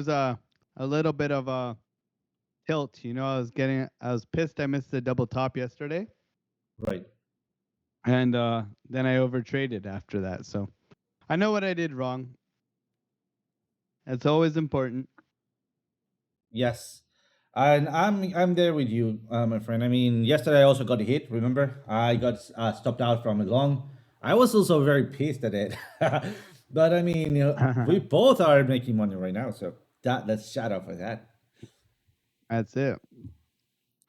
was a little bit of a tilt. I was pissed I missed the double top yesterday, Right. and then I overtraded after that. So I know what I did wrong. It's always important. Yes. And I'm there with you, my friend. I mean, yesterday I also got a hit. Remember, I got stopped out from a long. I was also very pissed at it, but I mean, we both are making money right now, so let's shout out for that. That's it.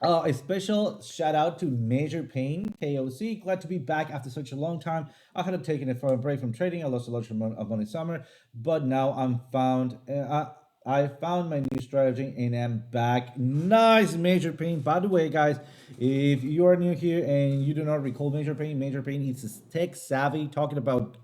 A special shout out to Major Pain KOC. Glad to be back after such a long time. I had taken it for a break from trading. I lost a lot of money summer, but now I found my new strategy and I'm back. Nice, Major Pain. By the way, guys, if you are new here and you do not recall Major Pain is a tech savvy talking about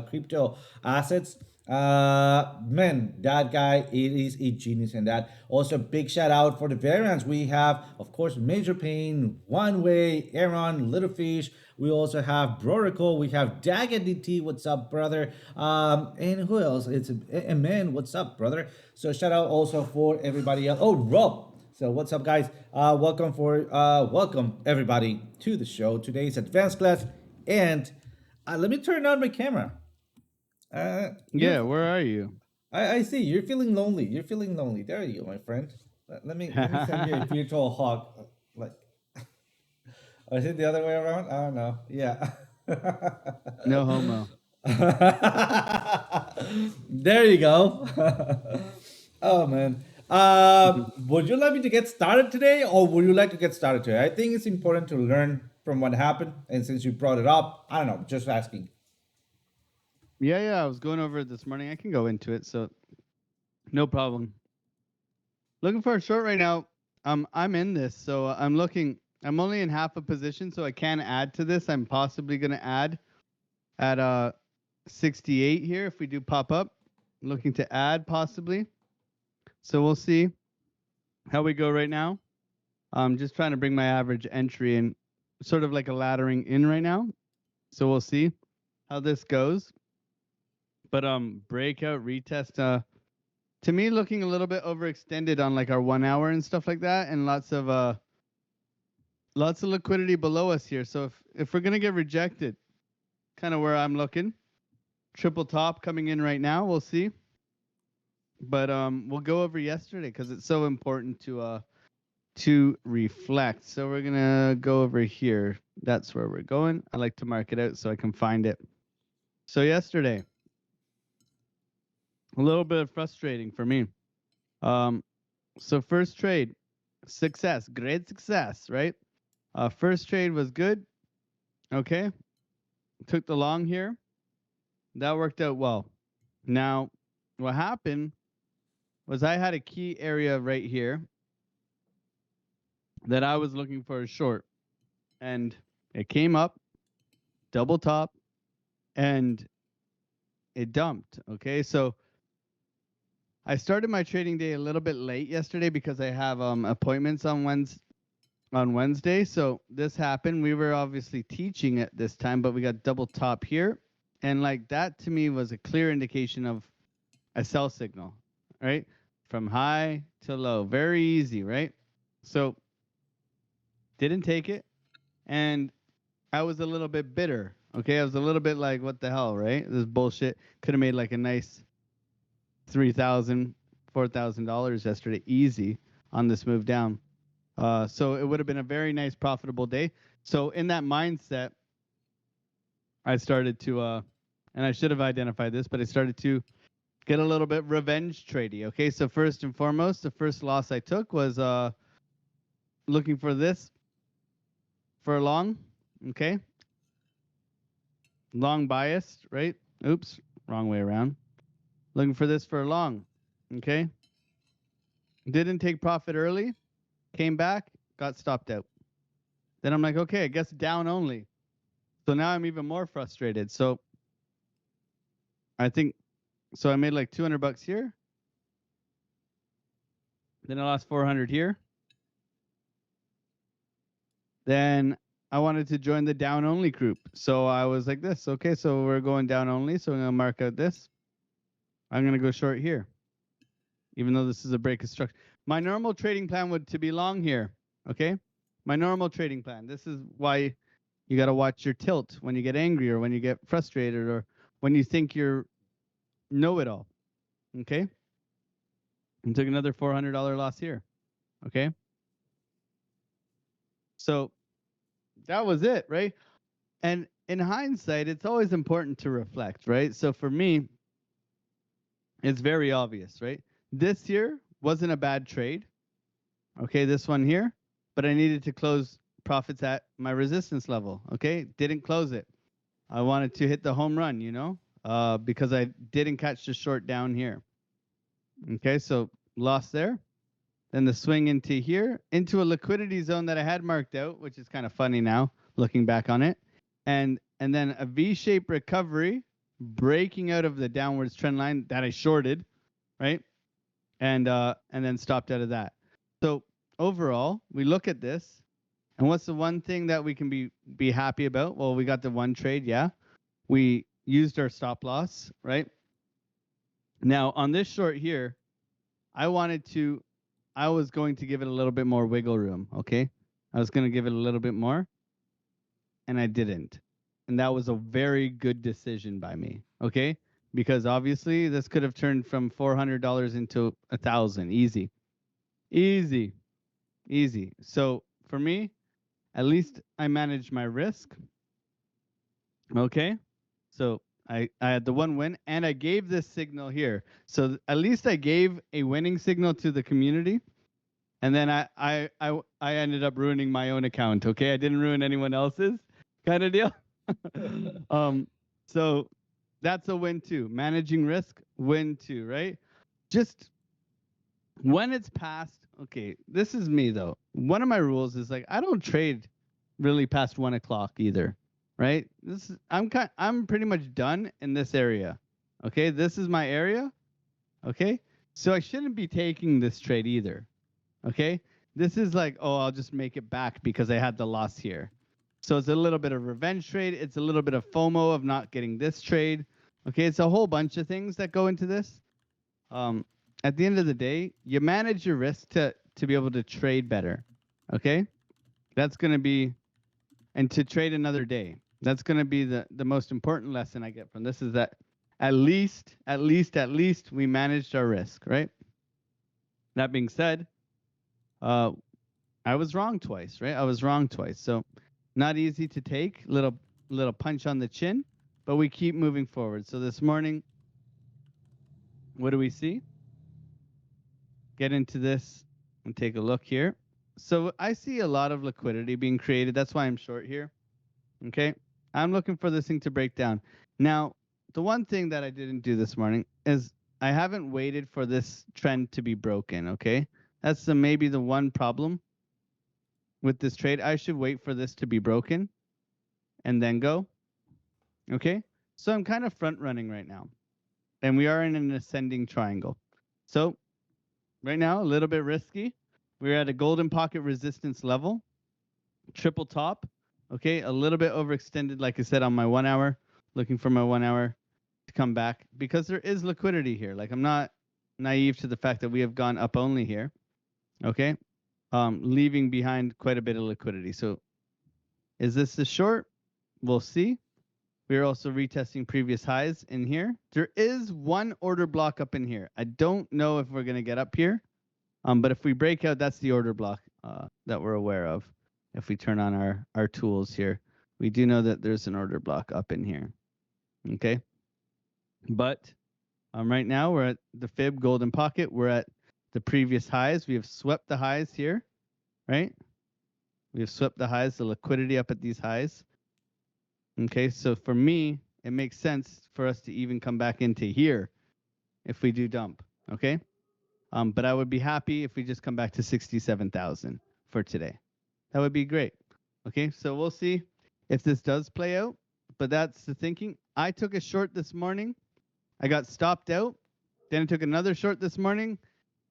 crypto assets. Man, that guy, it is a genius in that. Also, big shout out for the variants. We have, of course, Major Pain, One Way, Aaron, Little Fish. We also have Brorico. We have DagDT. What's up, brother? And who else? It's a man. What's up, brother? So shout out also for everybody else. Oh, Rob. So what's up, guys? Welcome everybody to the show. Today's advanced class, and let me turn on my camera. You're Yeah, where are you? I see. You're feeling lonely. You're feeling lonely. There you go, my friend. Let me send you a virtual hug. Like, or is it the other way around? I don't know. Yeah. No homo. There you go. Oh man. Would you like me to get started today, or would you like to get started today? I think it's important to learn from what happened, and since you brought it up, I don't know. Just asking. Yeah, I was going over it this morning. I can go into it, so no problem. Looking for a short right now. I'm in this, so I'm looking. I'm only in half a position, so I can add to this. I'm possibly going to add at 68 here if we do pop up. Looking to add possibly. So we'll see how we go right now. I'm just trying to bring my average entry in, sort of like a laddering in right now. So we'll see how this goes. But breakout retest to me looking a little bit overextended on like our 1 hour and stuff like that, and lots of liquidity below us here. So if we're gonna get rejected, kind of where I'm looking, triple top coming in right now, we'll see. But we'll go over yesterday because it's so important to reflect. So we're gonna go over here. That's where we're going. I like to mark it out so I can find it. So yesterday, a little bit frustrating for me. Um, so first trade, success, great success, right? First trade was good. Okay, took the long here. That worked out well. Now, what happened was I had a key area right here that I was looking for a short, and it came up, double top, and it dumped. Okay, so I started my trading day a little bit late yesterday because I have appointments on Wednesday. So this happened. We were obviously teaching at this time, but we got double top here, and like that to me was a clear indication of a sell signal, right? From high to low, very easy, right? So didn't take it, and I was a little bit bitter. Okay, I was a little bit like, what the hell, right? This bullshit. Could have made like a nice $3,000, $4,000 yesterday, easy on this move down. So it would have been a very nice, profitable day. So in that mindset, I started to, and I should have identified this, but I started to get a little bit revenge tradey. Okay, so first and foremost, the first loss I took was looking for this for a long. Okay, long biased, right? Oops, wrong way around. Looking for this for a long. Okay, didn't take profit early, came back, got stopped out. Then I'm like, okay, I guess down only. So now I'm even more frustrated. So I think so. I made like 200 bucks here. Then I lost 400 here. Then I wanted to join the down only group. So I was like this. Okay, so we're going down only. So I'm going to mark out this. I'm going to go short here. even though this is a break of structure. My normal trading plan would to be long here, okay? My normal trading plan. This is why you got to watch your tilt when you get angry or when you get frustrated or when you think you're know-it-all, okay? And took another $400 loss here, okay? So that was it, right? And in hindsight, it's always important to reflect, right? So for me, it's very obvious, right? This here wasn't a bad trade, okay? This one here, but I needed to close profits at my resistance level, okay? Didn't close it. I wanted to hit the home run, you know, because I didn't catch the short down here. Okay, so loss there. Then the swing into here, into a liquidity zone that I had marked out, which is kind of funny now, looking back on it. And then a V-shaped recovery, breaking out of the downwards trend line that I shorted, right? And then stopped out of that. So overall, we look at this, and what's the one thing that we can be happy about? Well, we got the one trade, yeah. We used our stop loss, right? Now on this short here, I was going to give it a little bit more wiggle room, okay? I was going to give it a little bit more, and I didn't. And that was a very good decision by me, okay? Because obviously this could have turned from $400 into $1,000, easy. Easy. Easy. So for me, at least I managed my risk, okay? So I had the one win, and I gave this signal here. So at least I gave a winning signal to the community. And then I ended up ruining my own account. Okay, I didn't ruin anyone else's, kind of deal. So that's a win too. Managing risk, win too, right? Just when it's past. Okay, this is me though. One of my rules is like I don't trade really past 1 o'clock either, right? I'm pretty much done in this area. Okay, this is my area. Okay, so I shouldn't be taking this trade either. Okay, this is like, oh, I'll just make it back because I had the loss here. So it's a little bit of revenge trade. It's a little bit of FOMO of not getting this trade. Okay, it's a whole bunch of things that go into this. At the end of the day, you manage your risk to be able to trade better. Okay, that's going to be, and to trade another day. That's going to be the most important lesson I get from this is that at least we managed our risk, right? That being said, I was wrong twice, right? I was wrong twice. So not easy to take, little punch on the chin, but we keep moving forward. So this morning, what do we see? Get into this and take a look here. So I see a lot of liquidity being created. That's why I'm short here. Okay. I'm looking for this thing to break down. Now, the one thing that I didn't do this morning is I haven't waited for this trend to be broken. Okay. That's maybe the one problem with this trade. I should wait for this to be broken and then go. Okay. So I'm kind of front running right now. And we are in an ascending triangle. So right now, a little bit risky. We're at a golden pocket resistance level. Triple top. Okay. A little bit overextended, like I said, on my 1 hour. Looking for my 1 hour to come back because there is liquidity here. Like I'm not naive to the fact that we have gone up only here. Okay. Leaving behind quite a bit of liquidity. So is this the short? We'll see. We're also retesting previous highs in here. There is one order block up in here. I don't know if we're going to get up here. But if we break out, that's the order block that we're aware of. If we turn on our tools here, we do know that there's an order block up in here. Okay. But right now we're at the fib golden pocket. We're at the previous highs. We have swept the highs here, right? We have swept the highs, the liquidity up at these highs. Okay, so for me, it makes sense for us to even come back into here if we do dump, okay? But I would be happy if we just come back to 67,000 for today. That would be great. Okay, so we'll see if this does play out, but that's the thinking. I took a short this morning. I got stopped out. Then I took another short this morning.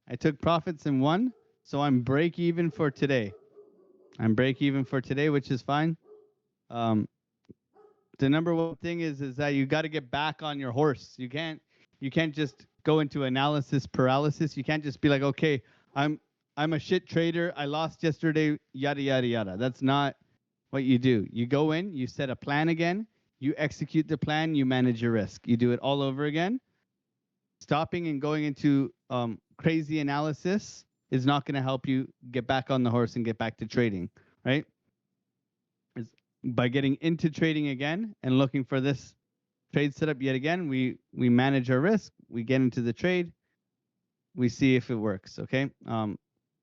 I took profits and won, so I'm break even for today. I'm break even for today, which is fine. The number one thing is that you got to get back on your horse. You can't just go into analysis paralysis. You can't just be like, okay, I'm a shit trader. I lost yesterday, yada yada yada. That's not what you do. You go in, you set a plan again, you execute the plan, you manage your risk. You do it all over again. Stopping and going into crazy analysis is not going to help you get back on the horse and get back to trading, right? By getting into trading again and looking for this trade setup yet again, we manage our risk, we get into the trade, we see if it works, okay?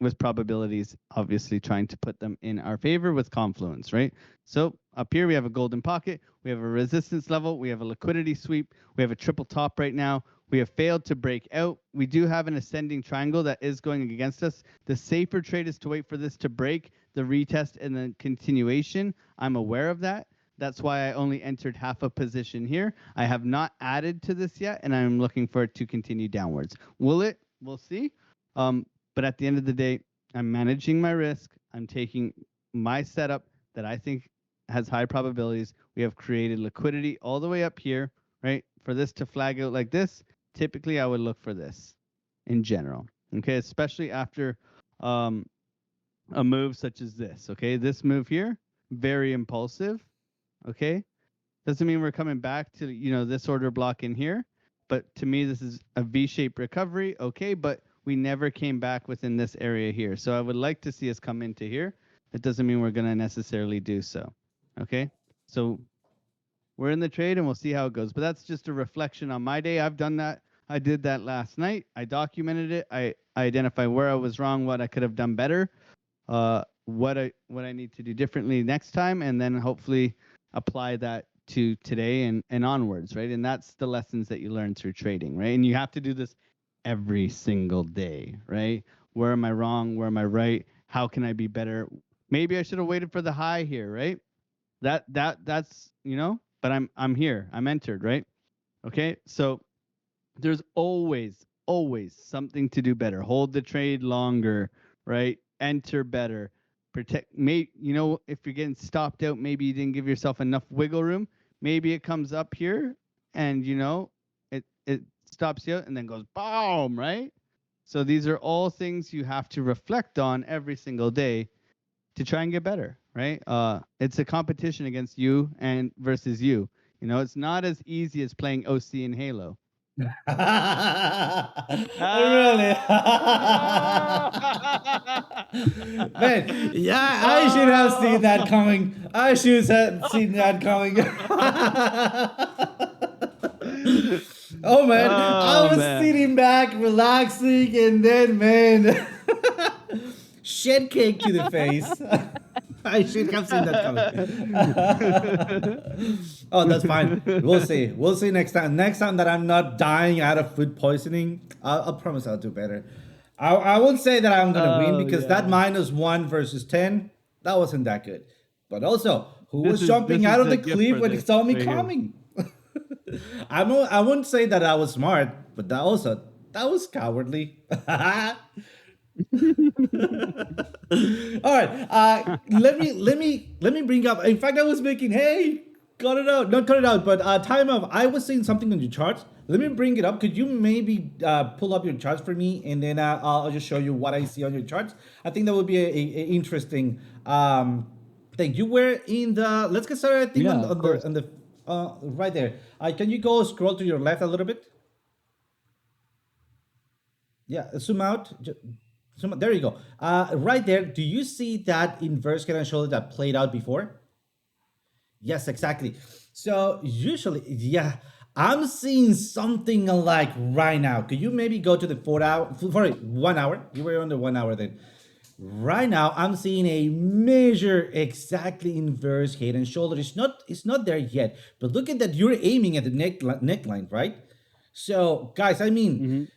With probabilities, obviously trying to put them in our favor with confluence, right? So up here we have a golden pocket, we have a resistance level, we have a liquidity sweep, we have a triple top right now. We have failed to break out. We do have an ascending triangle that is going against us. The safer trade is to wait for this to break, the retest, and the continuation. I'm aware of that. That's why I only entered half a position here. I have not added to this yet, and I'm looking for it to continue downwards. Will it? We'll see. But at the end of the day, I'm managing my risk. I'm taking my setup that I think has high probabilities. We have created liquidity all the way up here, right? For this to flag out like this, typically I would look for this in general, okay? Especially after a move such as this, okay? This move here, very impulsive, okay? Doesn't mean we're coming back to, you know, this order block in here, but to me, this is a V-shaped recovery, okay? But we never came back within this area here. So I would like to see us come into here. It doesn't mean we're gonna necessarily do so, okay? So we're in the trade and we'll see how it goes. But that's just a reflection on my day. I've done that. I did that last night. I documented it. I identified where I was wrong, what I could have done better, what I need to do differently next time, and then hopefully apply that to today and onwards, right? And that's the lessons that you learn through trading, right? And you have to do this every single day, right? Where am I wrong? Where am I right? How can I be better? Maybe I should have waited for the high here, right? That's, you know, but I'm here. I'm entered, right? Okay? So there's always something to do better. Hold the trade longer, right? Enter better. Protect, you know, if you're getting stopped out, maybe you didn't give yourself enough wiggle room. Maybe it comes up here and, you know, it stops you out and then goes boom, right? So these are all things you have to reflect on every single day to try and get better, right? It's a competition against you and versus you. You know, it's not as easy as playing OC in Halo. Really? Man, yeah, I should have seen that coming. I should have seen that coming. Oh man, I was sitting back, relaxing, and then man, shit cake to the face. I should have seen that coming. Oh, that's fine. We'll see. We'll see next time. Next time that I'm not dying out of food poisoning, I'll promise I'll do better. I won't say that I'm gonna win because that -1 versus 10, that wasn't that good. But also, who was jumping out of the cliff when he saw me coming? I wouldn't say that I was smart, but that was cowardly. All right. Let me bring up. In fact, I was making. Hey, cut it out. Not cut it out, but time of. I was seeing something on your charts. Let me bring it up. Could you maybe pull up your charts for me, and then I'll just show you what I see on your charts. I think that would be a interesting thing. You were in the. Let's get started. I think on the right there. Can you go scroll to your left a little bit? Yeah, zoom out. There you go. Right there. Do you see that inverse head and shoulder that played out before? Yes, exactly. So usually, yeah, I'm seeing something like right now. Could you maybe go to the 1 hour? You were on the 1 hour then. Right now, I'm seeing a major exactly inverse head and shoulder. It's not there yet, but look at that. You're aiming at the neckline, right? So, guys, I mean,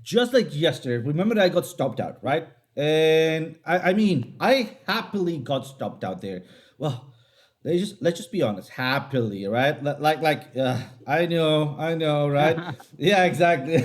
just like yesterday, remember that I got stopped out, right? And I happily got stopped out there. Well, let's just be honest, happily, right? I know, right? Yeah, exactly.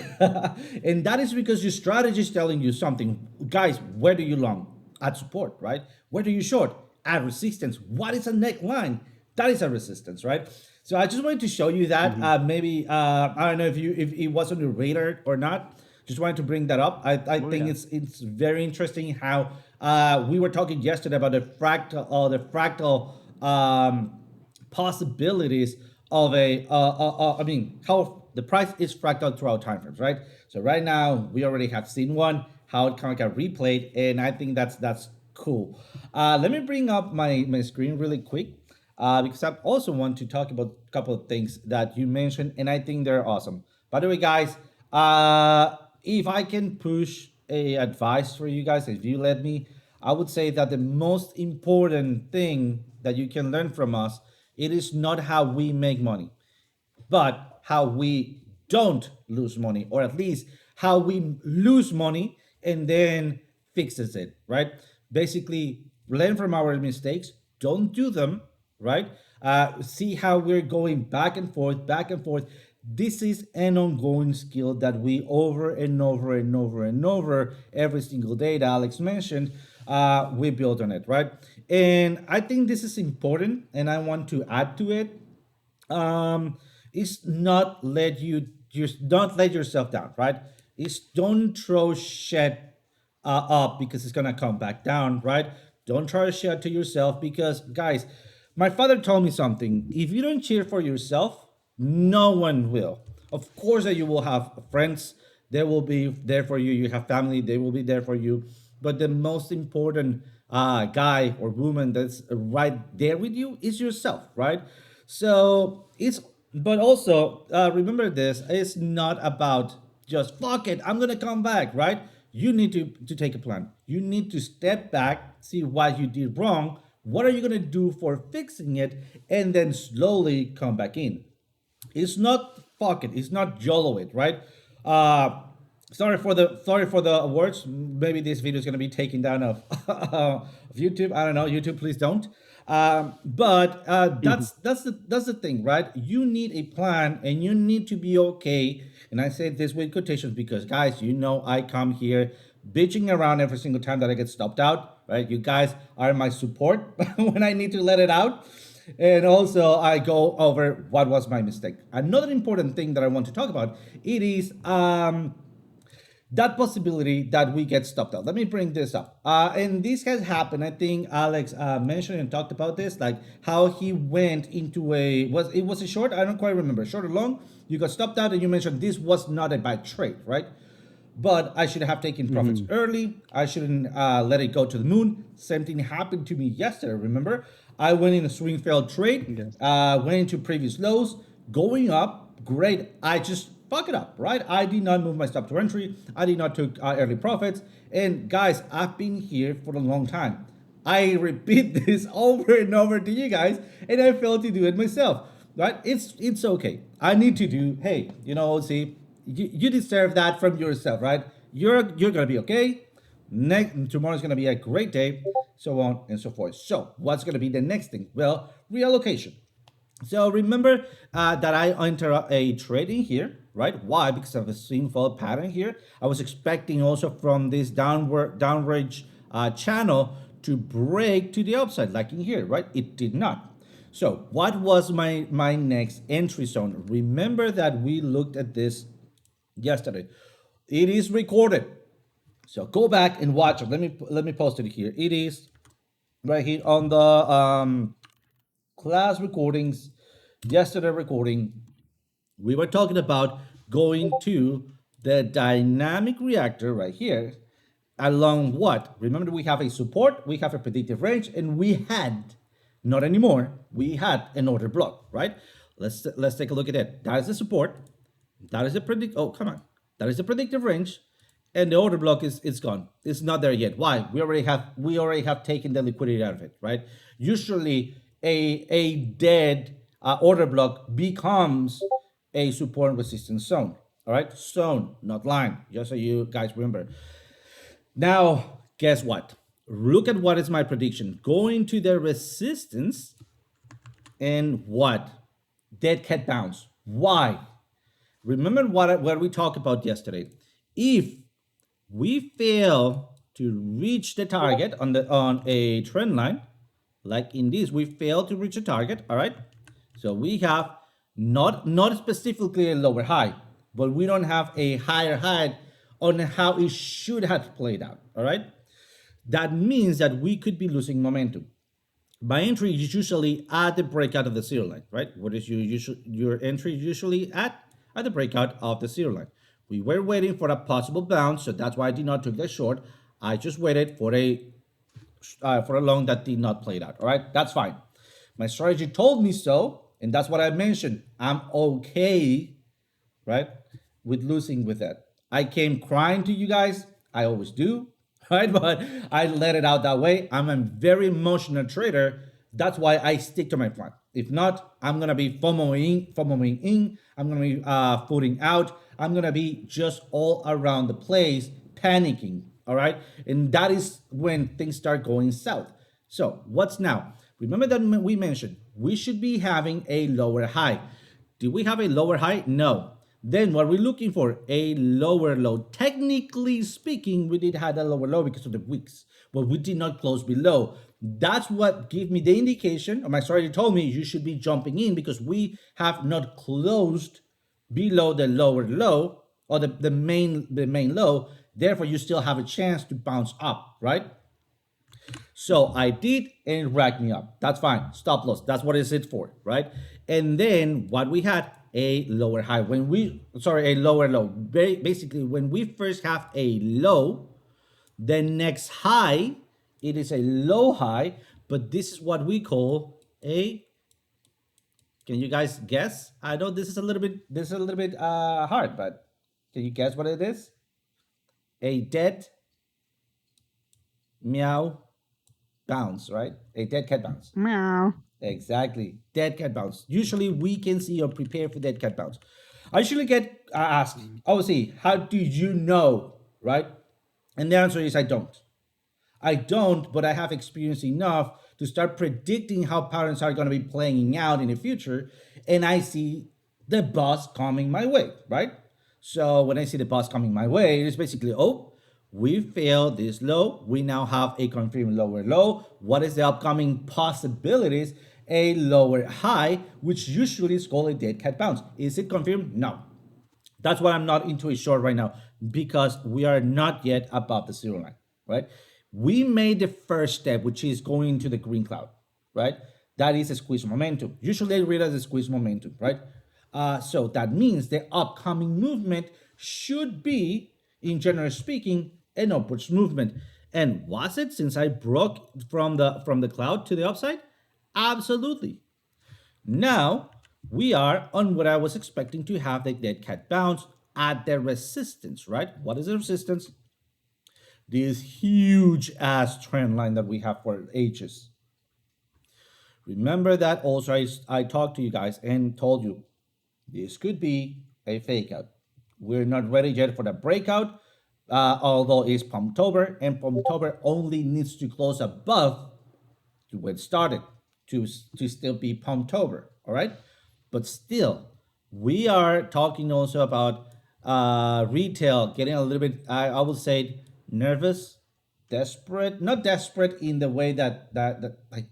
And that is because your strategy is telling you something. Guys, where do you long? At support, right? Where do you short? At resistance. What is a neckline? That is a resistance, right? So I just wanted to show you that. Hmm. Maybe I don't know if it was on your radar or not. Just wanted to bring that up. I Oh think yeah. it's very interesting how we were talking yesterday about the fractal possibilities of I mean, how the price is fractal throughout time frames, right? So right now we already have seen one, how it kind of got replayed, and I think that's cool. Let me bring up my screen really quick, because I also want to talk about a couple of things that you mentioned, and I think they're awesome. By the way, guys, if I can push a advice for you guys, if you let me, I would say that the most important thing that you can learn from us, it is not how we make money, but how we don't lose money, or at least how we lose money and then fixes it, right? Basically, learn from our mistakes, don't do them, right? See how we're going back and forth, back and forth. This is an ongoing skill that we over and over and over and over every single day that Alex mentioned. We build on it, right? And I think this is important, and I want to add to it, um is not let you just don't let yourself down, right? Is don't throw shit up because it's gonna come back down, right? Don't throw shit to yourself because, guys, my father told me something: if you don't cheer for yourself, no one will. Of course that you will have friends, they will be there for you. You have family, they will be there for you. But the most important guy or woman that's right there with you is yourself, right? So it's, but also remember this: it's not about just fuck it, I'm gonna come back, right? You need to take a plan. You need to step back, see what you did wrong, what are you gonna do for fixing it, and then slowly come back in. It's not fuck it. It's not YOLO it, right? Uh, sorry for the words. Maybe this video is gonna be taken down of YouTube. I don't know. YouTube, please don't. But that's the thing, right? You need a plan, and you need to be okay. And I say this with quotations because, guys, I come here bitching around every single time that I get stopped out, right? You guys are my support when I need to let it out. And also I go over what was my mistake. Another important thing that I want to talk about, it is that possibility that we get stopped out. Let me bring this up. And this has happened. I think Alex mentioned and talked about this, like how he went into it was a short, I don't quite remember, short or long. You got stopped out and you mentioned this was not a bad trade, right? But I should have taken profits Hmm. early. I shouldn't let it go to the moon. Same thing happened to me yesterday. Remember, I went in a swing failed trade, Yes. went into previous lows, going up. Great. I just fuck it up, right? I did not move my stop to entry. I did not take early profits. And guys, I've been here for a long time. I repeat this over and over to you guys, and I failed to do it myself. Right? It's okay. I need to do. Hey, see, you deserve that from yourself, right? You're gonna be okay. Tomorrow's gonna be a great day, so on and so forth. So what's gonna be the next thing? Well, reallocation. So remember that I enter a trading here, right? Why? Because of a swing fall pattern here. I was expecting also from this downward channel to break to the upside, like in here, right? It did not. So what was my next entry zone? Remember that we looked at this yesterday. It is recorded, so go back and watch it. Let me post it here. It is right here on the class recordings, yesterday recording. We were talking about going to the dynamic reactor right here along what? Remember, we have a support, we have a predictive range, and we had, not anymore, we had an order block, right? Let's take a look at it. That is the support. That is the oh, come on. That is the predictive range. And the order block is gone. It's not there yet. Why? We already have taken the liquidity out of it, right? Usually a dead order block becomes a support and resistance zone. All right, zone, not line. Just so you guys remember. Now, guess what? Look at what is my prediction. Going to the resistance and what? Dead cat bounce. Why? Remember what we talked about yesterday. If we fail to reach the target on a trend line, like in this, we fail to reach a target, all right? So we have not specifically a lower high, but we don't have a higher high on how it should have played out. All right. That means that we could be losing momentum. My entry is usually at the breakout of the zero line, right? What is your entry usually at? At the breakout of the zero line. We were waiting for a possible bounce, so that's why I did not take that short. I just waited for a long that did not play out. All right, that's fine. My strategy told me so, and that's what I mentioned. I'm okay, right, with losing with that. I came crying to you guys. I always do, right? But I let it out that way. I'm a very emotional trader. That's why I stick to my plan. If not, I'm gonna be FOMOing in. I'm gonna be footing out. I'm gonna be just all around the place, panicking. All right, and that is when things start going south. So what's now? Remember that we mentioned we should be having a lower high. Did we have a lower high? No. Then what we're looking for, a lower low. Technically speaking, we did have a lower low because of the wicks, but we did not close below. That's what gave me the indication, or my strategy told me you should be jumping in because we have not closed below the lower low or the main low. Therefore, you still have a chance to bounce up, right? So I did, and it racked me up. That's fine. Stop loss. That's what is it for, right? And then what we had, a lower high. A lower low. Basically, when we first have a low, the next high, it is a low high, but this is what we call a. Can you guys guess? I know this is a little bit hard, but can you guess what it is? A dead meow bounce, right? A dead cat bounce. Meow. Exactly. Dead cat bounce. Usually we can see or prepare for dead cat bounce. I usually get asked, obviously, how do you know, right? And the answer is I don't. I don't, but I have experience enough to start predicting how patterns are going to be playing out in the future. And I see the boss coming my way, right? So when I see the boss coming my way, it's basically, oh, we failed this low. We now have a confirmed lower low. What is the upcoming possibilities? A lower high, which usually is called a dead cat bounce. Is it confirmed? No. That's why I'm not into a short right now, because we are not yet above the zero line, right? We made the first step, which is going into the green cloud, right? That is a squeeze momentum. Usually I read as a squeeze momentum, right? So that means the upcoming movement should be, in general speaking, an upwards movement. And was it, since I broke from the cloud to the upside? Absolutely. Now we are on what I was expecting to have, the dead cat bounce at the resistance, right? What is the resistance? This huge ass trend line that we have for ages. Remember that also I talked to you guys and told you this could be a fake out. We're not ready yet for the breakout, although it's Pumptober, and Pumptober only needs to close above to when it started to still be Pumptober, all right? But still, we are talking also about retail getting a little bit, I would say, nervous, desperate, not desperate in the way that like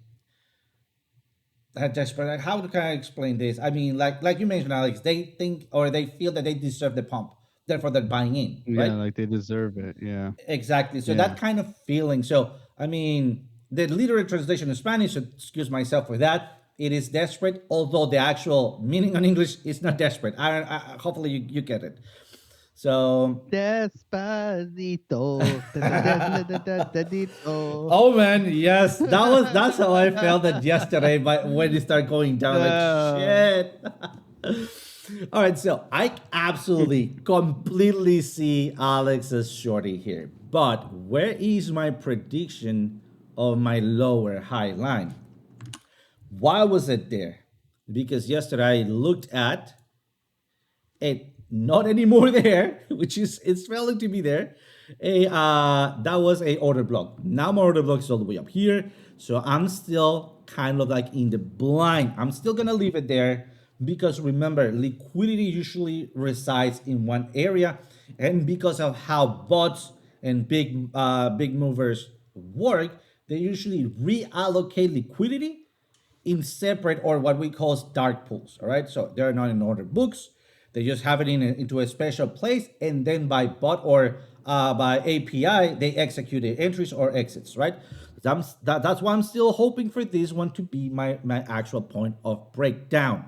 desperate. Like, how can I explain this? I mean, like you mentioned, Alex, they think or they feel that they deserve the pump, therefore they're buying in, right? Yeah, like they deserve it. Yeah. Exactly. So Yeah. that kind of feeling. So I mean, the literal translation in Spanish, so excuse myself for that, it is desperate, although the actual meaning in English is not desperate. Hopefully you get it. So Despacito. oh man, yes, that's how I felt it yesterday. But when it started going down, like shit. All right, so I absolutely completely see Alex's shorty here, but where is my prediction of my lower high line? Why was it there? Because yesterday I looked at it, not anymore there, which is it's failing to be there. That was a order block. Now my order block is all the way up here, so I'm still kind of like in the blind. I'm still gonna leave it there because remember, liquidity usually resides in one area, and because of how bots and big movers work, they usually reallocate liquidity in separate, or what we call dark pools. All right, so they're not in order books. They just have it into a special place, and then by bot or by API, they execute the entries or exits, right? That's why I'm still hoping for this one to be my actual point of breakdown.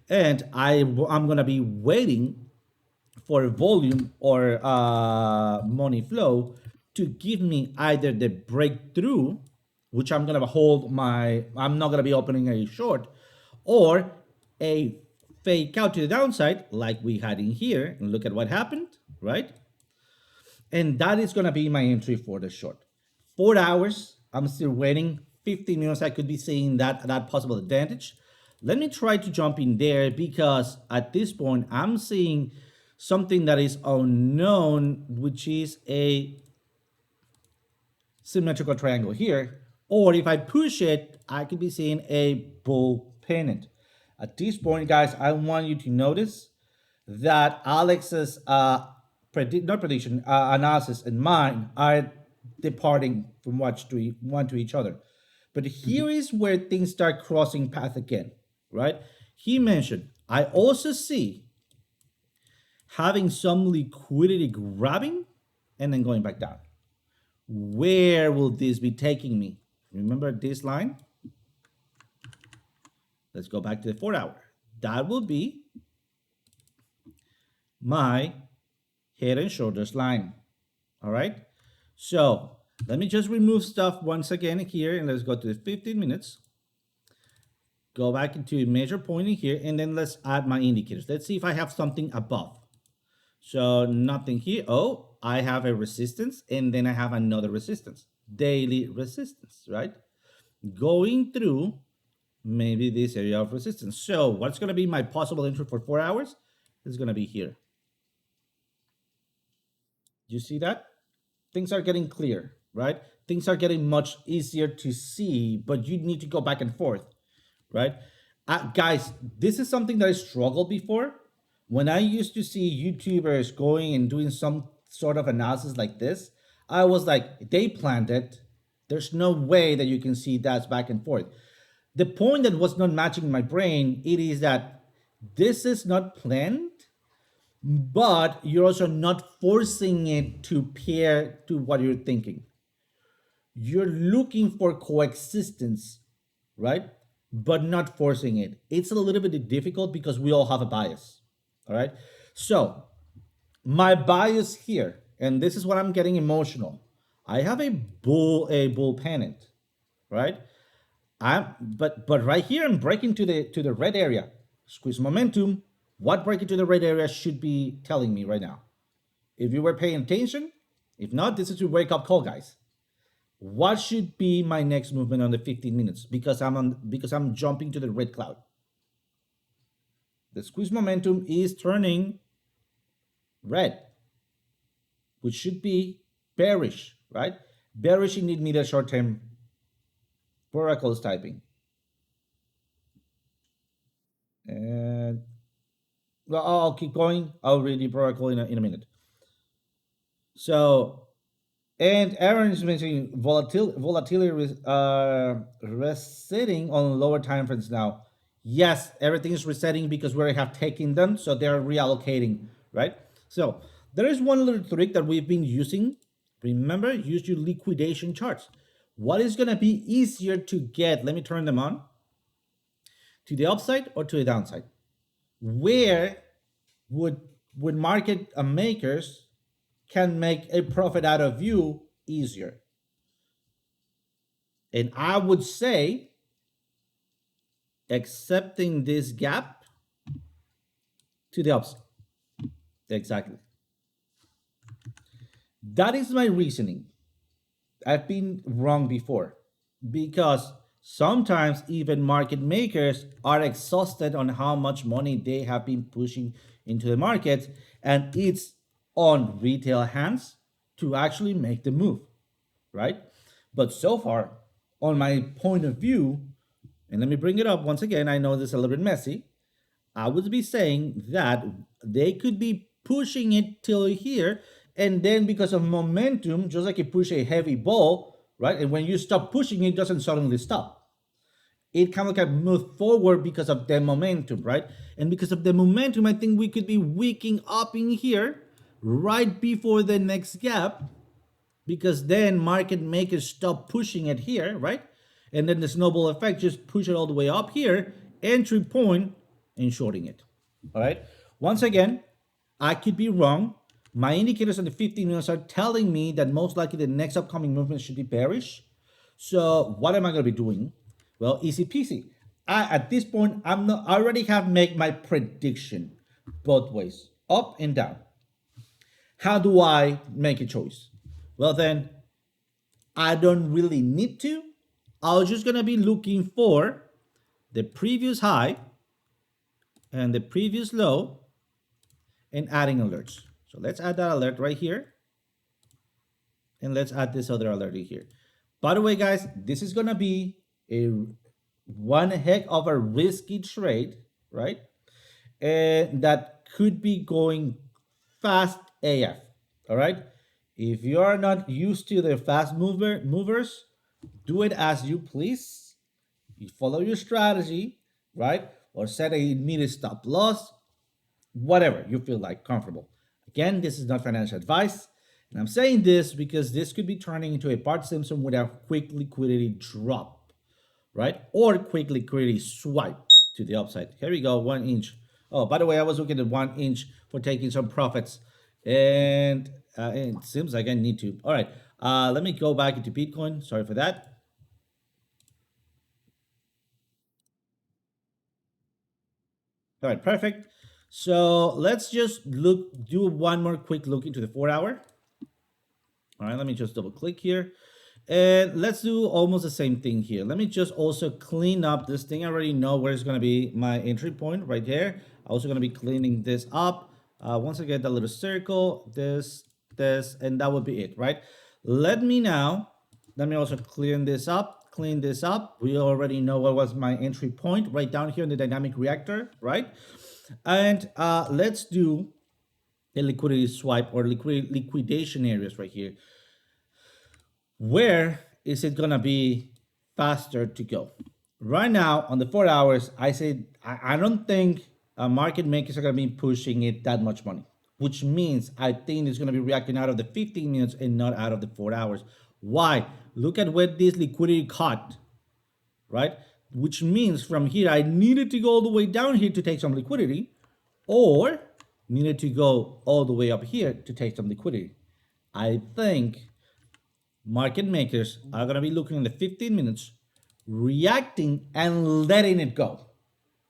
And I'm going to be waiting for volume or money flow to give me either the breakthrough, which I'm going to hold I'm not going to be opening a short, or a fake out to the downside like we had in here. And look at what happened, right? And that is going to be my entry for the short. 4 hours, I'm still waiting. 15 minutes, I could be seeing that possible advantage. Let me try to jump in there, because at this point, I'm seeing something that is unknown, which is a symmetrical triangle here. Or if I push it, I could be seeing a bull pennant. At this point, guys, I want you to notice that Alex's analysis and mine are departing from one to each other. But here is where things start crossing path again, right? He mentioned, I also see having some liquidity grabbing and then going back down. Where will this be taking me? Remember this line? Let's go back to the 4 hour. That will be my head and shoulders line. All right. So let me just remove stuff once again here, and let's go to the 15 minutes. Go back into measure point in here, and then let's add my indicators. Let's see if I have something above. So nothing here. Oh, I have a resistance, and then I have another resistance. Daily resistance, right? Going through maybe this area of resistance. So what's going to be my possible entry for 4 hours? It's going to be here. You see that? Things are getting clear, right? Things are getting much easier to see, but you need to go back and forth, right? Guys, this is something that I struggled before. When I used to see YouTubers going and doing some sort of analysis like this, I was like, they planned it. There's no way that you can see that back and forth. The point that was not matching my brain, it is that this is not planned, but you're also not forcing it to pair to what you're thinking. You're looking for coexistence, right? But not forcing it. It's a little bit difficult because we all have a bias, all right? So my bias here, and this is what I'm getting emotional. I have a bull pennant, right? But right here I'm breaking to the red area. Squeeze momentum. What breaking to the red area should be telling me right now? If you were paying attention, if not, this is your wake up call, guys. What should be my next movement on the 15 minutes? Because I'm jumping to the red cloud. The squeeze momentum is turning red, which should be bearish, right? Bearish in the short-term oracles typing. And well, I'll keep going. I'll read the oracle in a minute. So, and Aaron is mentioning volatility resetting on lower time frames now. Yes, everything is resetting because we have taken them, so they're reallocating, right? So there is one little trick that we've been using. Remember, use your liquidation charts. What is going to be easier to get? Let me turn them on. To the upside or to the downside? Where would market makers can make a profit out of you easier? And I would say accepting this gap to the upside. Exactly. That is my reasoning. I've been wrong before because sometimes even market makers are exhausted on how much money they have been pushing into the market, and it's on retail hands to actually make the move, right? But so far, on my point of view, and let me bring it up once again, I know this is a little bit messy, I would be saying that they could be pushing it till here, and then because of momentum, just like you push a heavy ball, right? And when you stop pushing, it doesn't suddenly stop. it kind of like moved forward because of the momentum, right? And because of the momentum, I think we could be wicking up in here right before the next gap, because then market makers stop pushing it here, right? And then the snowball effect just push it all the way up here, entry point, and shorting it. All right. Once again, I could be wrong. My indicators on the 15 minutes are telling me that most likely the next upcoming movement should be bearish. So what am I going to be doing? Well, easy peasy. At this point, I already have made my prediction both ways, up and down. How do I make a choice? Well, then I don't really need to. I was just going to be looking for the previous high and the previous low and adding alerts. So let's add that alert right here. And let's add this other alert here. By the way, guys, this is going to be one heck of a risky trade, right? And that could be going fast AF, all right? If you are not used to the fast movers, do it as you please. You follow your strategy, right? Or set a immediate stop loss, whatever you feel like comfortable. Again, this is not financial advice. And I'm saying this because this could be turning into a Bart Simpson with a quick liquidity drop, right? Or quick liquidity swipe to the upside. Here we go, 1 inch. Oh, by the way, I was looking at 1 inch for taking some profits. And it seems like I need to. All right, let me go back into Bitcoin. Sorry for that. All right, perfect. So let's just do one more quick look into the 4 hour. All right, let me just double click here. And let's do almost the same thing here. Let me just also clean up this thing. I already know where it's going to be my entry point right there. I'm also going to be cleaning this up. Once I get that little circle, this, and that would be it, right? Let me also clean this up. We already know what was my entry point right down here in the dynamic reactor, right? And let's do a liquidity swipe or liquidation areas right here. Where is it gonna be faster to go? Right now on the 4 hours, I said I don't think market makers are gonna be pushing it that much money, which means I think it's gonna be reacting out of the 15 minutes and not out of the 4 hours. Why? Look at where this liquidity caught, right? Which means from here, I needed to go all the way down here to take some liquidity, or needed to go all the way up here to take some liquidity. I think market makers are going to be looking in the 15 minutes, reacting and letting it go.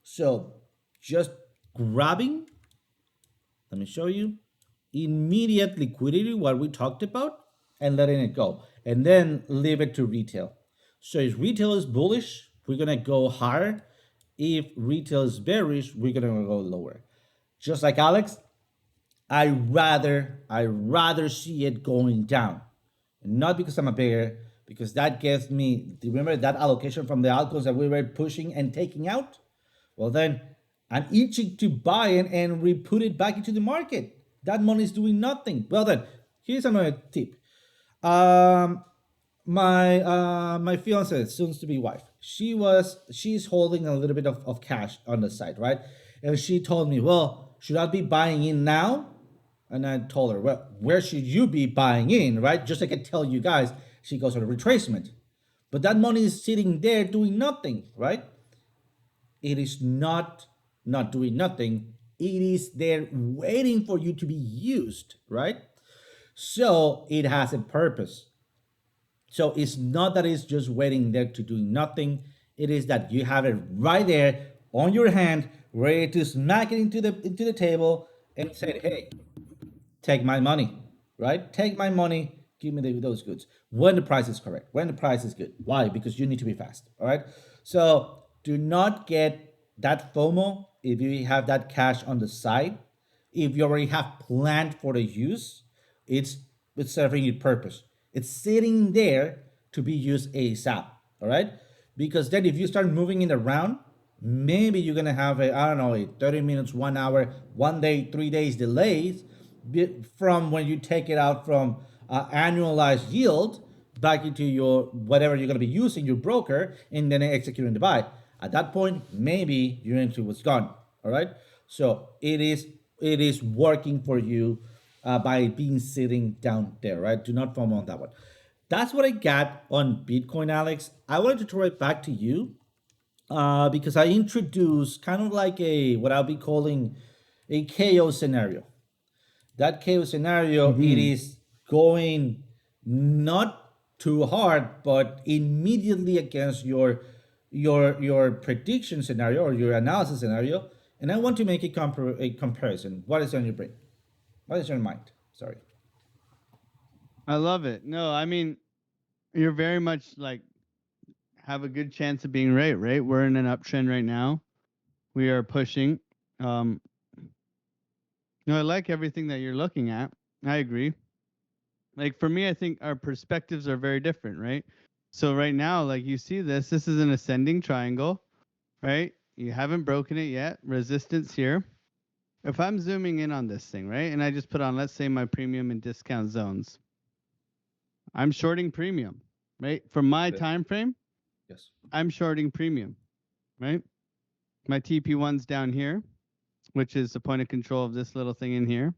So just grabbing, let me show you, immediate liquidity, what we talked about, and letting it go. And then leave it to retail. So if retail is bullish, we're going to go higher. If retail is bearish, we're going to go lower. Just like Alex, I rather see it going down. Not because I'm a bear, because that gives me, remember that allocation from the altcoins that we were pushing and taking out? Well, then I'm itching to buy it and re-put it back into the market. That money is doing nothing. Well, then here's another tip. My fiance, soon to be wife, she's holding a little bit of cash on the side, right? And she told me, well, should I be buying in now? And I told her, well, where should you be buying in, right? Just like I tell you guys, she goes on a retracement. But that money is sitting there doing nothing, right? It is not doing nothing. It is there waiting for you to be used, right? So it has a purpose. So it's not that it's just waiting there to do nothing. It is that you have it right there on your hand, ready to smack it into the table and say, hey, take my money, right? Take my money, give me those goods. When the price is correct, when the price is good. Why? Because you need to be fast, all right? So do not get that FOMO if you have that cash on the side. If you already have planned for the use, it's serving its purpose. It's sitting there to be used ASAP, all right? Because then if you start moving it around, maybe you're gonna have a 30 minutes, 1 hour, 1 day, 3 days delays from when you take it out from annualized yield, back into your whatever you're going to be using, your broker, and then executing the buy. At that point, maybe your entry was gone. All right. So it is working for you by being sitting down there. Right. Do not FOMO on that one. That's what I got on Bitcoin, Alex. I wanted to throw it back to you because I introduced kind of like a what I'll be calling a KO scenario. That KO scenario, it Mm-hmm. is going not too hard, but immediately against your prediction scenario or your analysis scenario. And I want to make a comparison. What is on your brain? What is on your mind? Sorry. I love it. No, I mean, you're very much like have a good chance of being right, right? We're in an uptrend right now. We are pushing. Um, no, I like everything that you're looking at. I agree. Like for me, I think our perspectives are very different, right? So right now, like you see this is an ascending triangle, right? You haven't broken it yet. Resistance here. If I'm zooming in on this thing, right? And I just put on, let's say my premium and discount zones. I'm shorting premium, right? For my time frame, Yes. I'm shorting premium, right? My TP1's down here, which is the point of control of this little thing in here.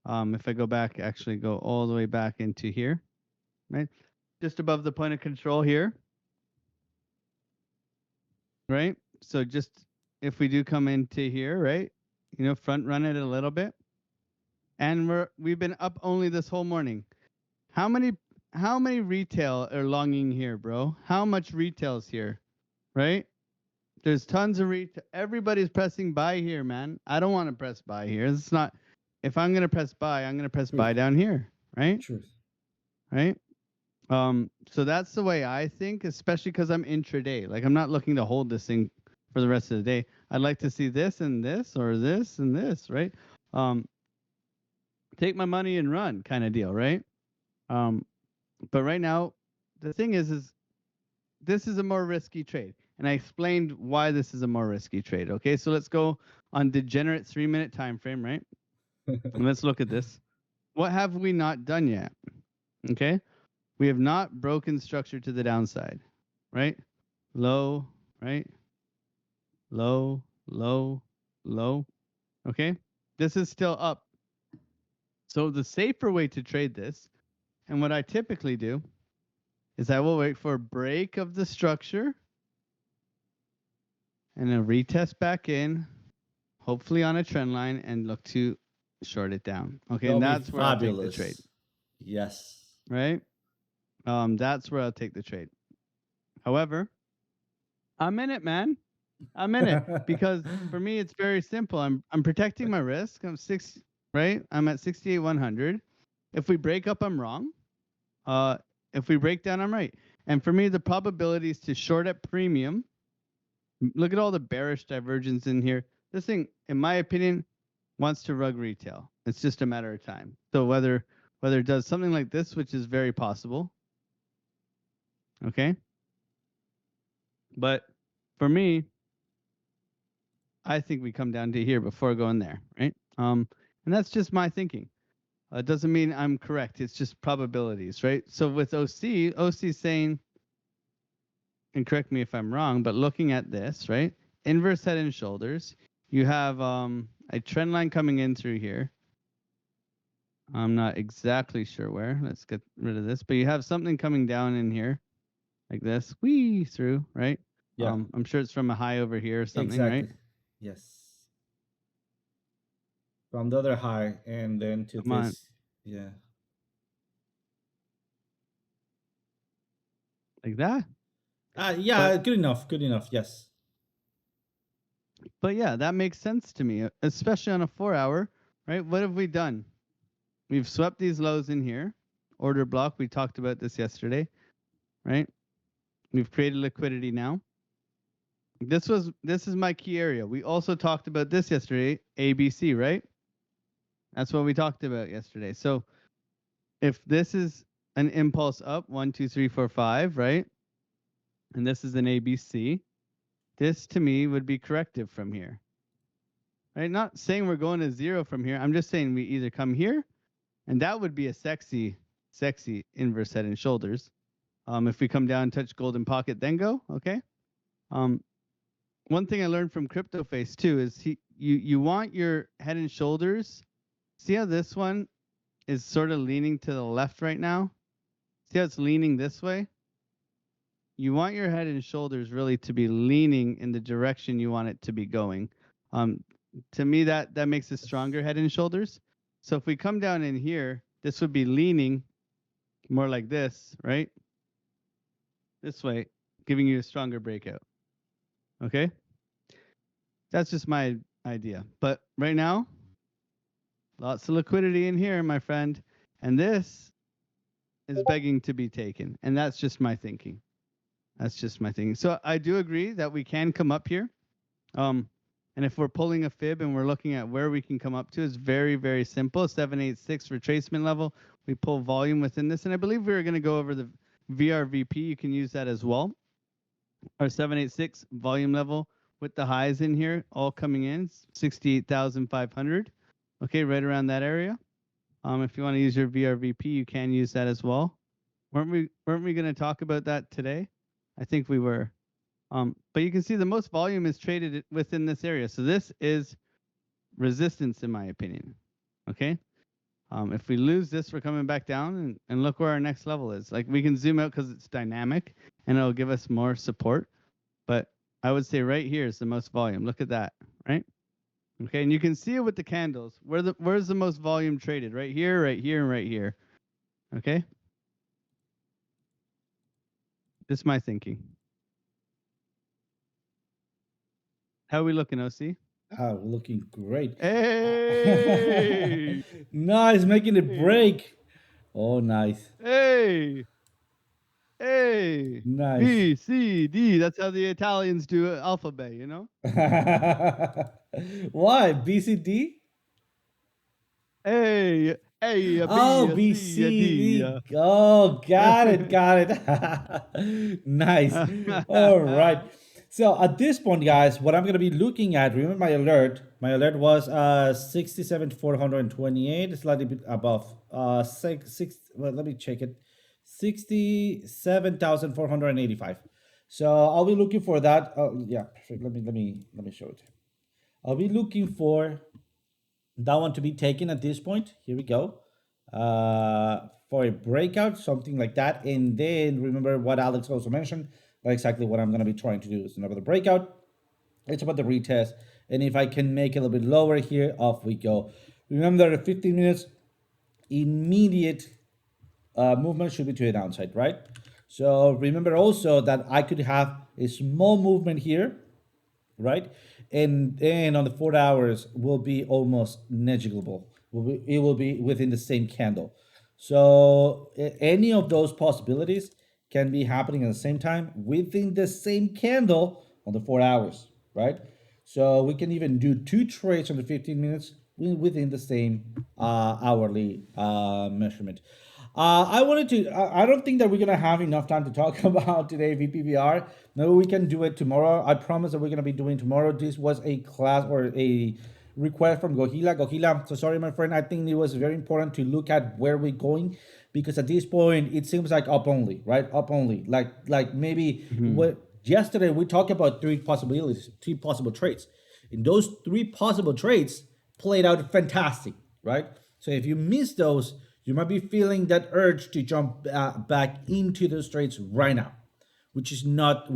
If I go back, actually go all the way back into here, right? Just above the point of control here, right? So just if we do come into here, right? You know, front run it a little bit. And we've been up only this whole morning. How many retail are longing here, bro? How much retail's here, right? There's tons of retail. Everybody's pressing buy here, man. I don't want to press buy here. It's not. If I'm gonna press buy, I'm gonna press buy down here, right? Truth. Right. So that's the way I think, especially because I'm intraday. Like I'm not looking to hold this thing for the rest of the day. I'd like to see this and this or this and this, right? Take my money and run kind of deal, right? But right now, the thing is this is a more risky trade. And I explained why this is a more risky trade. Okay, so let's go on degenerate 3-minute time frame, right? And let's look at this. What have we not done yet? Okay, we have not broken structure to the downside, right? Low, right? Low, low, low. Okay, this is still up. So the safer way to trade this, and what I typically do, is I will wait for a break of the structure and a retest back in, hopefully on a trend line, and look to short it down. Okay, That'll and be that's where I'll take the fabulous. trade, Yes. right? That's where I'll take the trade. However, I'm in it, man. I'm in it because for me it's very simple. I'm protecting my risk. I'm right? I'm at 68,100. If we break up, I'm wrong. If we break down, I'm right. And for me, the probabilities to short at premium. Look at all the bearish divergence in here. This thing, in my opinion, wants to rug retail. It's just a matter of time. So whether it does something like this, which is very possible. Okay. But for me, I think we come down to here before going there, right? And that's just my thinking. It doesn't mean I'm correct. It's just probabilities, right? So with OC saying, and correct me if I'm wrong, but looking at this, right? Inverse head and shoulders. You have a trend line coming in through here. I'm not exactly sure where. Let's get rid of this. But you have something coming down in here like this. Whee through, right? Yeah. I'm sure it's from a high over here or something, Exactly. right? Yes. From the other high and then to Come on. this. Yeah. Like that. Yeah, good enough. Good enough. Yes. But yeah, that makes sense to me, especially on a 4-hour, right? What have we done? We've swept these lows in here. Order block, we talked about this yesterday, right? We've created liquidity now. This is my key area. We also talked about this yesterday, ABC, right? That's what we talked about yesterday. So if this is an impulse up, 1, 2, 3, 4, 5, right? And this is an ABC, this to me would be corrective from here. Right? Not saying we're going to zero from here. I'm just saying we either come here, and that would be a sexy sexy inverse head and shoulders. If we come down, touch golden pocket, then go. Okay. One thing I learned from CryptoFace too is you want your head and shoulders. See how this one is sort of leaning to the left right now? See how it's leaning this way? You want your head and shoulders really to be leaning in the direction you want it to be going. To me, that makes a stronger head and shoulders. So if we come down in here, this would be leaning more like this, right? This way, giving you a stronger breakout. Okay? That's just my idea. But right now, lots of liquidity in here, my friend. And this is begging to be taken. And that's just my thinking. That's just my thinking. So I do agree that we can come up here. And if we're pulling a fib and we're looking at where we can come up to, it's very, very simple. 786 retracement level. We pull volume within this. And I believe we were going to go over the VRVP. You can use that as well. Our 786 volume level with the highs in here all coming in, 68,500. Okay, right around that area. If you want to use your VRVP, you can use that as well. Weren't we going to talk about that today? I think we were. But you can see the most volume is traded within this area. So this is resistance, in my opinion. Okay. If we lose this, we're coming back down and look where our next level is. Like we can zoom out because it's dynamic and it'll give us more support. But I would say right here is the most volume. Look at that, right? Okay, and you can see it with the candles. Where's the most volume traded? Right here, and right here. Okay? This is my thinking. How are we looking, OC? We're looking great. Hey! Nice, making a break. Oh, nice. Hey! Nice. B, C, D. That's how the Italians do alphabet, you know? Why? BCD? A, B, Oh, C, BCD. D. Oh, got it. Nice. All right. So at this point, guys, what I'm going to be looking at, remember my alert. My alert was 67,428, slightly bit above. Well, let me check it. 67,485. So I'll be looking for that. Yeah, perfect. Let me show it. I'll be looking for that one to be taken at this point. Here we go. For a breakout, something like that. And then remember what Alex also mentioned, exactly what I'm going to be trying to do. It's another breakout. It's about the retest. And if I can make it a little bit lower here, off we go. Remember, 15 minutes, immediate movement should be to the downside, right? So remember also that I could have a small movement here, right? And then on the 4 hours will be almost negligible. It will be within the same candle. So any of those possibilities can be happening at the same time within the same candle on the 4 hours, right? So we can even do 2 trades on the 15 minutes within the same hourly measurement. I don't think that we're going to have enough time to talk about today VPVR. Maybe we can do it tomorrow. I promise that we're going to be doing tomorrow. This was a class or a request from Gohila. So sorry, my friend. I think it was very important to look at where we're going, because at this point, it seems like up only, right? Up only. Like maybe what yesterday we talked about 3 possibilities, 3 possible trades. And those 3 possible trades played out fantastic, right? So if you miss those, you might be feeling that urge to jump back into those trades right now, which is not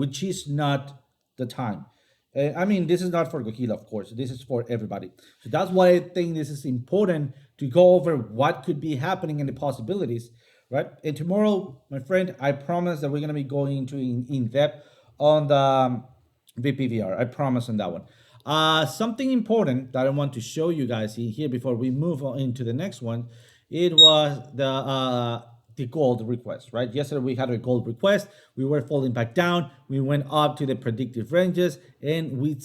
the time. I mean, this is not for Gohila, of course. This is for everybody. So that's why I think this is important to go over what could be happening and the possibilities, right? And tomorrow, my friend, I promise that we're going to be going into in depth on the VPVR. I promise on that one. Something important that I want to show you guys here before we move on into the next one, it was the gold request, right? Yesterday we had a gold request. We were falling back down. We went up to the predictive ranges, and we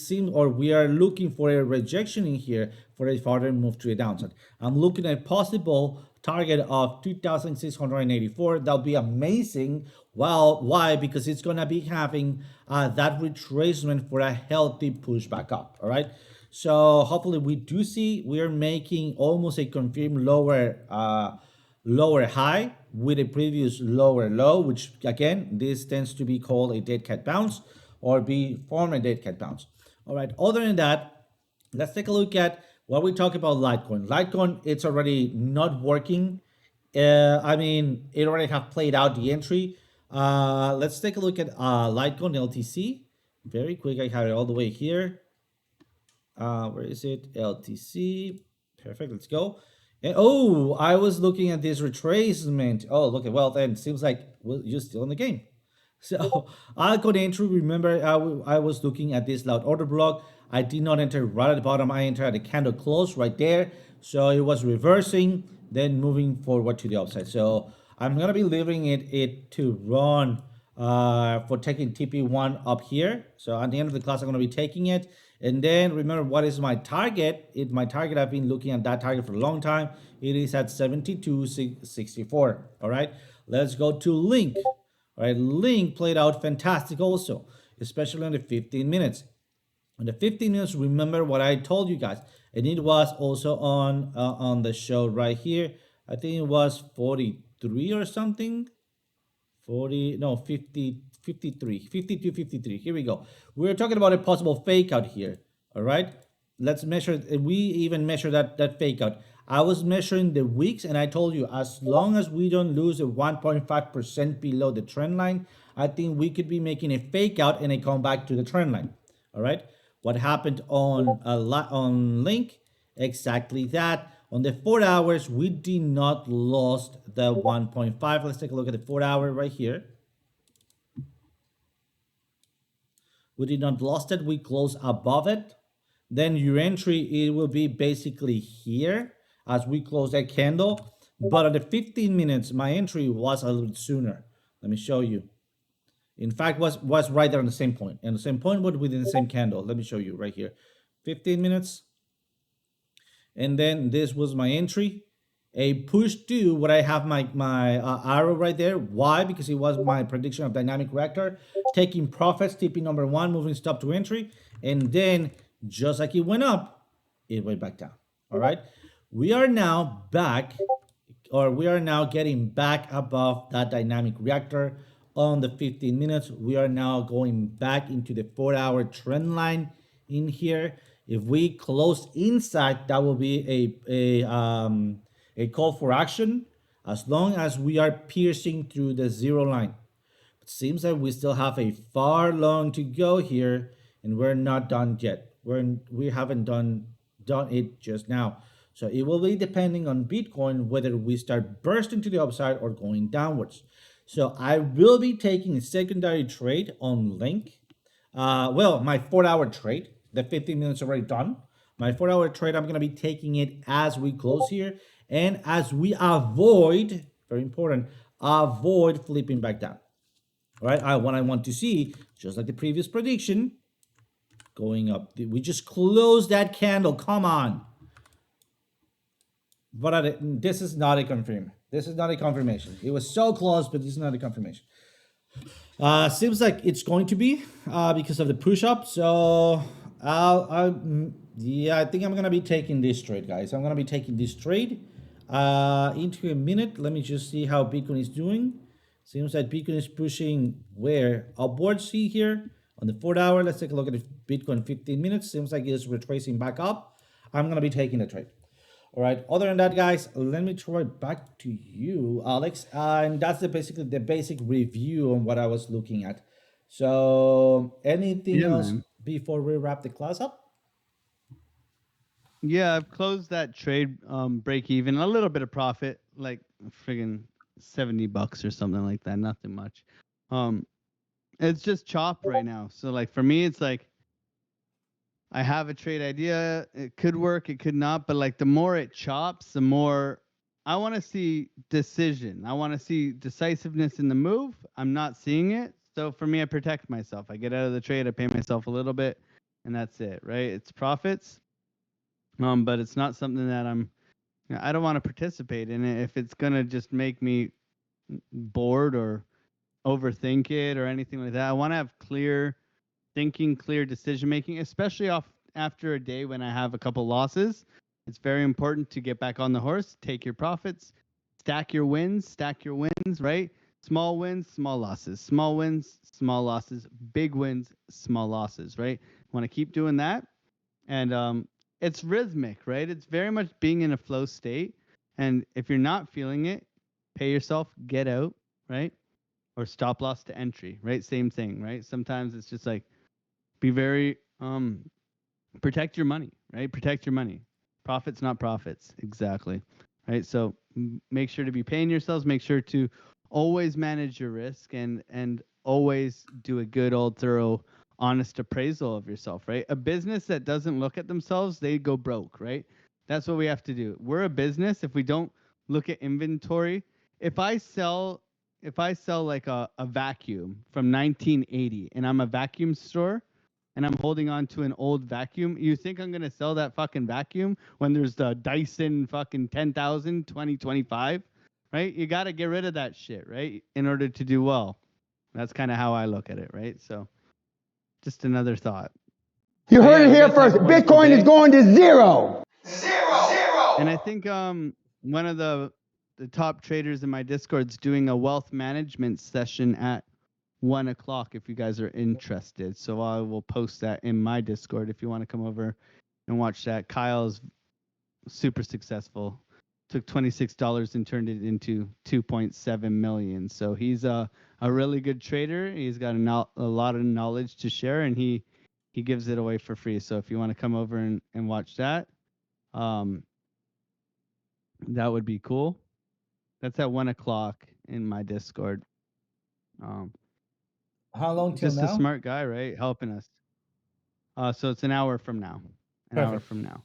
are looking for a rejection in here for a further move to the downside. I'm looking at possible target of 2,684. That'll be amazing. Well, why? Because it's gonna be having that retracement for a healthy push back up. All right. So hopefully we are making almost a confirmed lower lower high with a previous lower low, which again, this tends to be called a dead cat bounce or be form a dead cat bounce. All right, other than that, let's take a look at what we talk about Litecoin. Litecoin, it's already not working. I mean, it already have played out the entry. Let's take a look at Litecoin LTC. Very quick, I have it all the way here. Where is it? LTC. Perfect. Let's go. And oh, I was looking at this retracement. Oh, look at well then. Seems like well, you're still in the game. So I got entry. Remember, I was looking at this loud order block. I did not enter right at the bottom. I entered at the candle close right there. So it was reversing, then moving forward to the upside. So I'm gonna be leaving it to run for taking TP1 up here. So at the end of the class, I'm gonna be taking it. And then remember what is my target? My target, I've been looking at that target for a long time. It is at 72.64. All right, let's go to Link. All right, Link played out fantastic also, especially on the 15 minutes. On the 15 minutes, remember what I told you guys, and it was also on the show right here. I think it was 43 or something. 40, no, 50, 53, 52, 53. Here we go. We're talking about a possible fake out here. All right. Let's measure. We even measure that fake out. I was measuring the weeks and I told you as long as we don't lose a 1.5% below the trend line, I think we could be making a fake out and a comeback to the trend line. All right. What happened on Link? Exactly that. On the 4 hours, we did not lost the 1.5. Let's take a look at the 4 hour right here. We did not lost it. We close above it. Then your entry, it will be basically here as we close that candle. But at the 15 minutes, my entry was a little bit sooner. Let me show you. In fact, was right there on the same point. And the same point was within the same candle. Let me show you right here. 15 minutes. And then this was my entry. A push to what I have my arrow right there. Why? Because it was my prediction of dynamic reactor. Taking profits, TP number 1, moving stop to entry. And then just like it went up, it went back down. All right. We are now back, or we are now getting back above that dynamic reactor on the 15 minutes. We are now going back into the 4 hour trend line in here. If we close inside, that will be a call for action as long as we are piercing through the zero line. It seems that we still have a far long to go here, and we're not done yet. We haven't done it just now. So it will be depending on Bitcoin whether we start bursting to the upside or going downwards. So I will be taking a secondary trade on Link. Well, my 4 hour trade. The 15 minutes already done. My 4 hour trade, I'm going to be taking it as we close here. And as we avoid, very important, avoid flipping back down. All right, what I want to see, just like the previous prediction, going up. We just closed that candle. Come on. But this is not a confirm. This is not a confirmation. It was so close, but this is not a confirmation. Seems like it's going to be because of the push-up. So yeah, I think I'm gonna be taking this trade, guys. I'm gonna be taking this trade into a minute. Let me just see how Bitcoin is doing. Seems like Bitcoin is pushing where upwards. See here on the 4 hour. Let's take a look at the Bitcoin 15 minutes. Seems like it's retracing back up. I'm gonna be taking the trade. All right. Other than that, guys, let me throw it back to you, Alex. And that's basically the basic review on what I was looking at. So anything else before we wrap the class up? Yeah, I've closed that trade break even, a little bit of profit, like friggin' $70 or something like that. Nothing much. It's just chop right now. So like for me, it's like I have a trade idea. It could work, it could not. But like the more it chops, the more I want to see decision. I want to see decisiveness in the move. I'm not seeing it. So for me, I protect myself. I get out of the trade. I pay myself a little bit, and that's it. Right? It's profits. But it's not something that I don't want to participate in it if it's gonna just make me bored or overthink it or anything like that. I want to have clear thinking, clear decision making, especially after a day when I have a couple losses. It's very important to get back on the horse, take your profits, stack your wins, right? Small wins, small losses, small wins, small losses, big wins, small losses, right? Want to keep doing that. And it's rhythmic, right? It's very much being in a flow state. And if you're not feeling it, pay yourself, get out, right? Or stop loss to entry, right? Same thing, right? Sometimes it's just like be very protect your money, right? Protect your money. Profits, not profits. Exactly. Right. So make sure to be paying yourselves. Make sure to always manage your risk and always do a good old thorough honest appraisal of yourself, right? A business that doesn't look at themselves, they go broke, right? That's what we have to do. We're a business. If we don't look at inventory, if I sell like a vacuum from 1980 and I'm a vacuum store, and I'm holding on to an old vacuum, you think I'm going to sell that fucking vacuum when there's the Dyson fucking 10,000 2025, right? You got to get rid of that shit, right? In order to do well. That's kind of how I look at it, right? So just another thought. You heard it here first. Bitcoin is going to zero. And I think one of the top traders in my Discord's doing a wealth management session at 1 o'clock if you guys are interested. So I will post that in my Discord if you want to come over and watch that. Kyle's super successful. Took $26 and turned it into 2.7 million. So he's a really good trader. He's got a lot of knowledge to share, and he gives it away for free. So if you want to come over and watch that, that would be cool. That's at 1 o'clock in my Discord. How long till just now? Just a smart guy, right? Helping us. So it's an hour from now. Hour from now.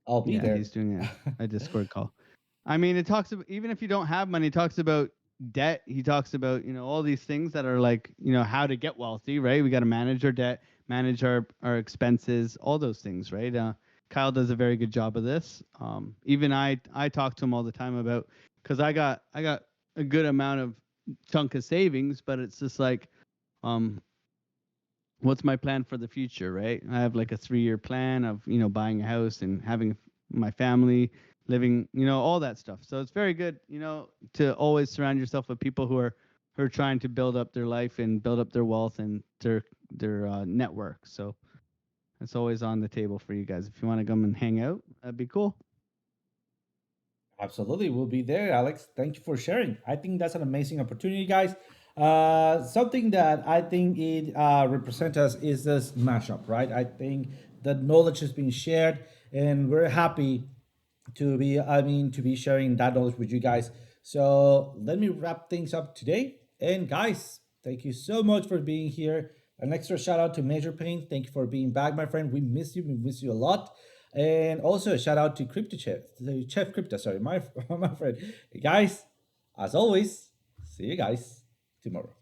I'll be there. He's doing a Discord call. I mean, it talks about, even if you don't have money, it talks about debt. He talks about, all these things that are like, how to get wealthy, right? We got to manage our debt, manage our expenses, all those things, right? Kyle does a very good job of this. Even I talk to him all the time about, because I got a good amount of chunk of savings, but it's just like, what's my plan for the future, right? I have like a 3-year plan of, buying a house and having my family living, all that stuff. So it's very good, to always surround yourself with people who are trying to build up their life and build up their wealth and their network. So it's always on the table for you guys. If you want to come and hang out, that'd be cool. Absolutely. We'll be there, Alex. Thank you for sharing. I think that's an amazing opportunity, guys. Something that I think it represents us is this mashup, right? I think the knowledge has been shared, and we're happy to be sharing that knowledge with you guys. So let me wrap things up today. And guys, thank you so much for being here. An extra shout out to Major Pain. Thank you for being back, my friend. We miss you. We miss you a lot. And also a shout out to Crypto Chef, Chef Crypto, sorry, my friend. Hey guys, as always, see you guys tomorrow.